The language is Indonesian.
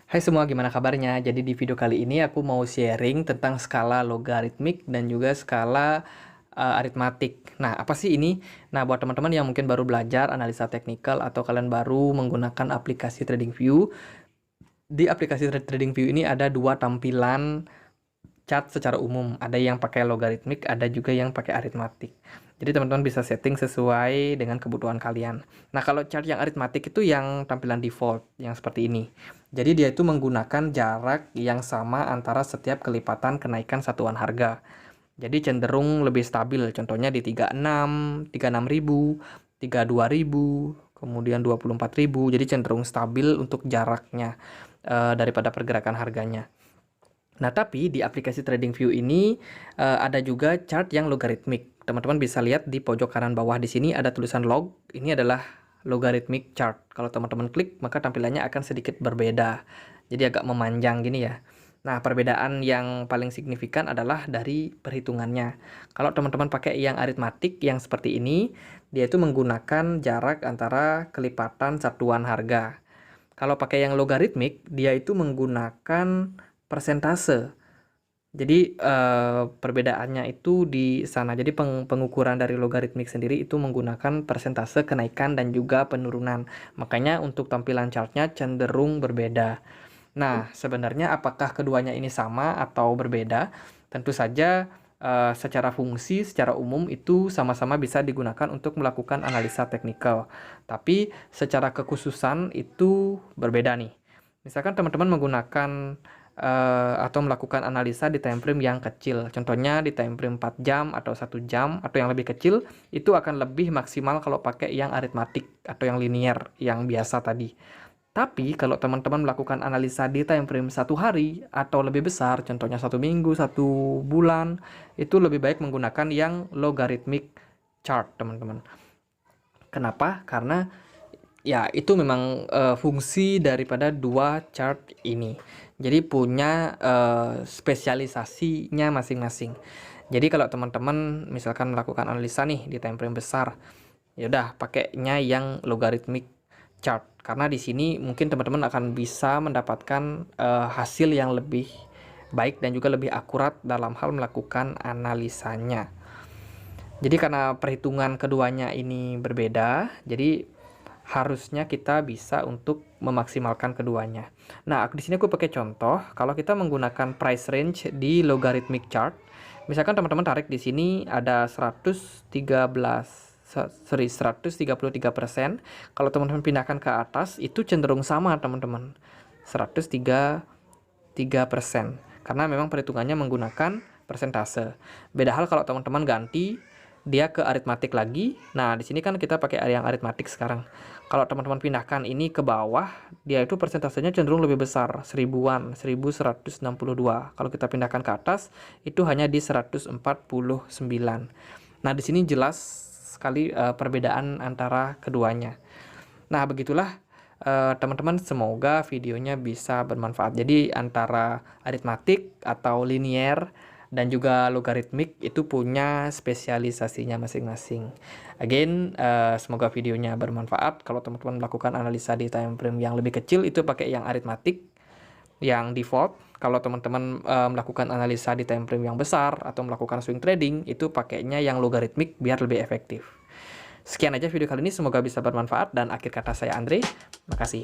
Hai semua, gimana kabarnya? Jadi di video kali ini aku mau sharing tentang skala logaritmik dan juga skala aritmatik. Nah, apa sih ini? Nah, buat teman-teman yang mungkin baru belajar analisa teknikal atau kalian baru menggunakan aplikasi TradingView, di aplikasi TradingView ini ada dua tampilan chart secara umum. Ada yang pakai logaritmik, ada juga yang pakai aritmatik. Jadi teman-teman bisa setting sesuai dengan kebutuhan kalian. Nah, kalau chart yang aritmatik itu yang tampilan default, yang seperti ini. Jadi dia itu menggunakan jarak yang sama antara setiap kelipatan kenaikan satuan harga. Jadi cenderung lebih stabil, contohnya di 36.000, 32.000, kemudian 24.000. Jadi cenderung stabil untuk jaraknya daripada pergerakan harganya. Nah, tapi di aplikasi TradingView ini ada juga chart yang logaritmik. Teman-teman bisa lihat di pojok kanan bawah di sini ada tulisan log. Ini adalah logaritmic chart. Kalau teman-teman klik, maka tampilannya akan sedikit berbeda. Jadi agak memanjang gini ya. Nah, perbedaan yang paling signifikan adalah dari perhitungannya. Kalau teman-teman pakai yang aritmatik yang seperti ini, dia itu menggunakan jarak antara kelipatan satuan harga. Kalau pakai yang logaritmik, dia itu menggunakan persentase. Jadi perbedaannya itu di sana. Jadi pengukuran dari logaritmik sendiri itu menggunakan persentase kenaikan dan juga penurunan. Makanya untuk tampilan chartnya cenderung berbeda. Nah, sebenarnya apakah keduanya ini sama atau berbeda? Tentu saja secara fungsi, secara umum itu sama-sama bisa digunakan untuk melakukan analisa teknikal. Tapi secara kekhususan itu berbeda nih. Misalkan teman-teman menggunakan atau melakukan analisa di time frame yang kecil. Contohnya di time frame 4 jam atau 1 jam atau yang lebih kecil, itu akan lebih maksimal kalau pakai yang aritmatik atau yang linear, yang biasa tadi. Tapi kalau teman-teman melakukan analisa di time frame 1 hari atau lebih besar, contohnya 1 minggu, 1 bulan, itu lebih baik menggunakan yang logarithmic chart, teman-teman. Kenapa? Karena ya itu memang fungsi daripada dua chart ini. Jadi punya spesialisasinya masing-masing. Jadi kalau teman-teman misalkan melakukan analisa nih di time frame besar, ya udah pakainya yang logarithmic chart, karena di sini mungkin teman-teman akan bisa mendapatkan hasil yang lebih baik dan juga lebih akurat dalam hal melakukan analisanya. Jadi karena perhitungan keduanya ini berbeda, jadi harusnya kita bisa untuk memaksimalkan keduanya. Nah, di sini aku pakai contoh, kalau kita menggunakan price range di logarithmic chart, misalkan teman-teman tarik di sini ada 133%. Kalau teman-teman pindahkan ke atas, itu cenderung sama, teman-teman. 133%. Karena memang perhitungannya menggunakan persentase. Beda hal kalau teman-teman ganti dia ke aritmatik lagi. Nah, di sini kan kita pakai yang aritmatik sekarang. Kalau teman-teman pindahkan ini ke bawah, dia itu persentasenya cenderung lebih besar, seribuan, 1162. Kalau kita pindahkan ke atas, itu hanya di 149. Nah, di sini jelas sekali perbedaan antara keduanya. Nah, begitulah teman-teman, semoga videonya bisa bermanfaat. Jadi antara aritmatik atau linear dan juga logaritmik itu punya spesialisasinya masing-masing. Again, semoga videonya bermanfaat. Kalau teman-teman melakukan analisa di time frame yang lebih kecil itu pakai yang aritmatik, yang default. Kalau teman-teman melakukan analisa di time frame yang besar atau melakukan swing trading, itu pakainya yang logaritmik biar lebih efektif. Sekian aja video kali ini, semoga bisa bermanfaat, dan akhir kata saya Andre, makasih.